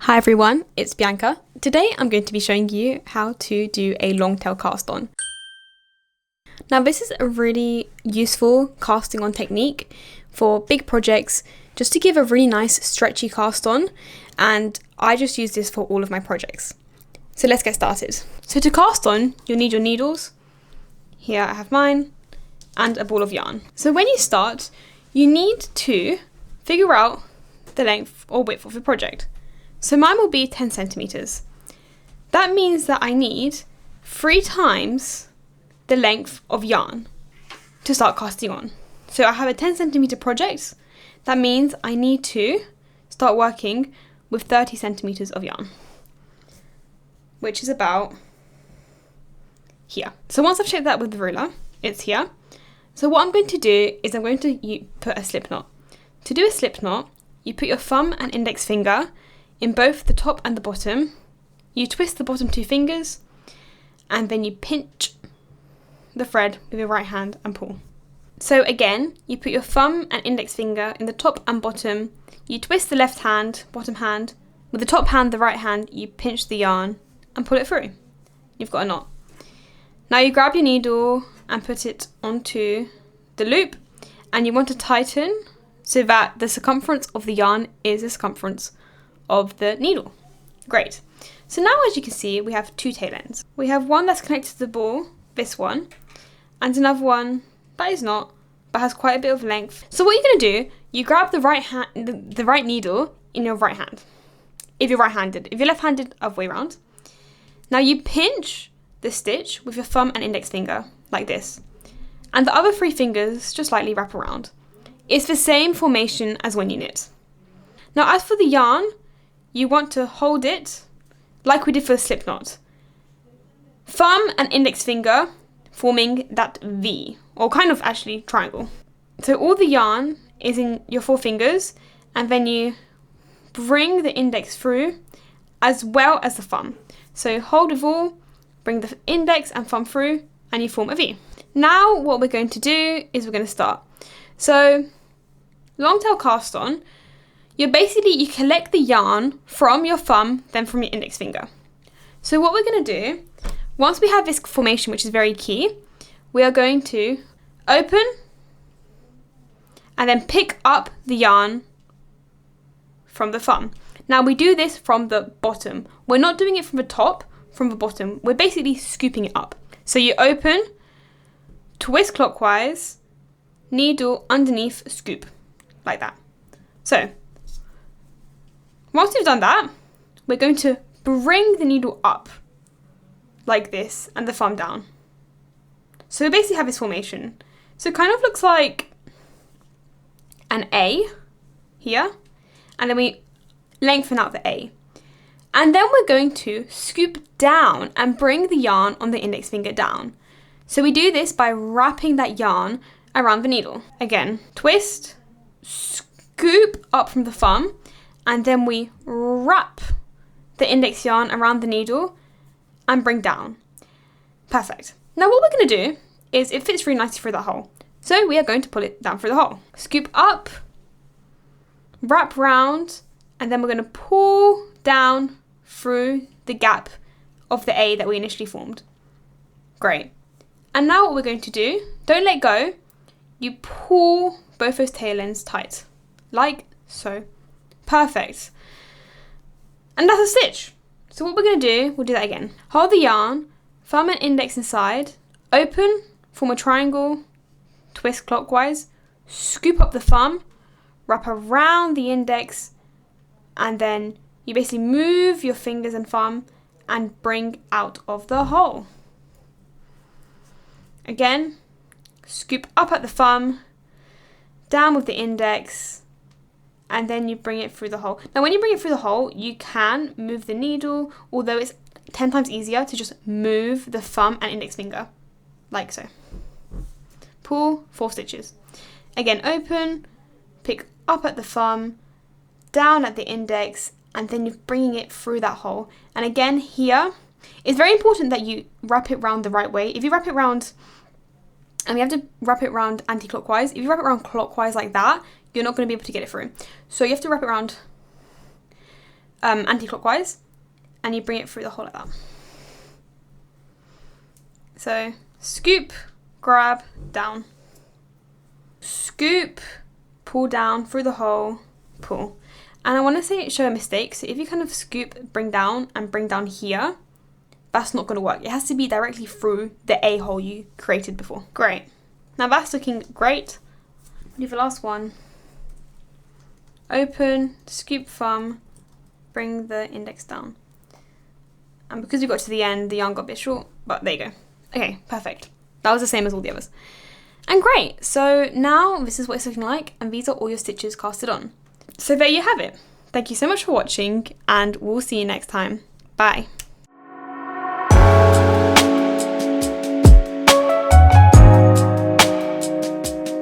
Hi everyone, it's Bianca. Today I'm going to be showing you how to do a long tail cast on. Now this is a really useful casting on technique for big projects just to give a really nice stretchy cast on, and I just use this for all of my projects. So let's get started. So to cast on, you'll need your needles. Here I have mine and a ball of yarn. So when you start, you need to figure out the length or width of your project. So mine will be 10 centimeters. That means that I need 3 times the length of yarn to start casting on. So I have a 10 centimeter project. That means I need to start working with 30 centimeters of yarn, which is about here. So once I've shaped that with the ruler, it's here. So what I'm going to do is I'm going to put a slip knot. To do a slip knot, you put your thumb and index finger in both the top and the bottom. You twist the bottom 2 fingers and then you pinch the thread with your right hand and pull. So again, you put your thumb and index finger in the top and bottom. You twist the left hand, bottom hand. With the top hand, the right hand, you pinch the yarn and pull it through. You've got a knot. Now you grab your needle and put it onto the loop, and you want to tighten so that the circumference of the yarn is the circumference of the needle. Great. So now, as you can see, we have 2 tail ends. We have one that's connected to the ball, this one, and another one that is not, but has quite a bit of length. So what you're going to do, you grab the right needle in your right hand. If you're right-handed. If you're left-handed, other way around. Now you pinch the stitch with your thumb and index finger, like this. And the other 3 fingers just lightly wrap around. It's the same formation as when you knit. Now as for the yarn, you want to hold it like we did for the slip knot. Thumb and index finger forming that V, or kind of actually triangle. So all the yarn is in your 4 fingers, and then you bring the index through as well as the thumb. So hold with all, bring the index and thumb through, and you form a V. Now what we're going to do is we're going to start. So long tail cast on, you collect the yarn from your thumb, then from your index finger. So what we're going to do, once we have this formation, which is very key, we are going to open and then pick up the yarn from the thumb. Now we do this from the bottom. We're not doing it from the top, from the bottom. We're basically scooping it up. So you open, twist clockwise, needle underneath, scoop, like that. So once you've done that, we're going to bring the needle up like this and the thumb down. So we basically have this formation. So it kind of looks like an A here, and then we lengthen out the A. And then we're going to scoop down and bring the yarn on the index finger down. So we do this by wrapping that yarn around the needle. Again, twist, scoop up from the thumb, and then we wrap the index yarn around the needle and bring down. Perfect. Now what we're going to do is it fits really nicely through that hole. So we are going to pull it down through the hole. Scoop up, wrap round, and then we're going to pull down through the gap of the A that we initially formed. Great. And now what we're going to do, don't let go, you pull both those tail ends tight, like so. Perfect. And that's a stitch. So what we're going to do, we'll do that again. Hold the yarn, thumb and index inside, open, form a triangle, twist clockwise, scoop up the thumb, wrap around the index, and then you basically move your fingers and thumb and bring out of the hole. Again, scoop up at the thumb, down with the index, and then you bring it through the hole. Now when you bring it through the hole, you can move the needle, although it's 10 times easier to just move the thumb and index finger, like so. Pull 4 stitches. Again, open, pick up at the thumb, down at the index, and then you're bringing it through that hole. And again, here, it's very important that you wrap it round the right way. If you wrap it round, and we have to wrap it round anti-clockwise, if you wrap it round clockwise like that, you're not going to be able to get it through. So you have to wrap it around anti-clockwise, and you bring it through the hole like that. So scoop, grab, down. Scoop, pull down through the hole, pull. And I want to show a mistake. So if you kind of scoop, bring down, and bring down here, that's not going to work. It has to be directly through the A hole you created before. Great. Now that's looking great. Do the last one. Open, scoop thumb, bring the index down. And because we got to the end, the yarn got a bit short, but there you go. Okay, perfect. That was the same as all the others. And great, so now this is what it's looking like, and these are all your stitches casted on. So there you have it. Thank you so much for watching, and we'll see you next time. Bye.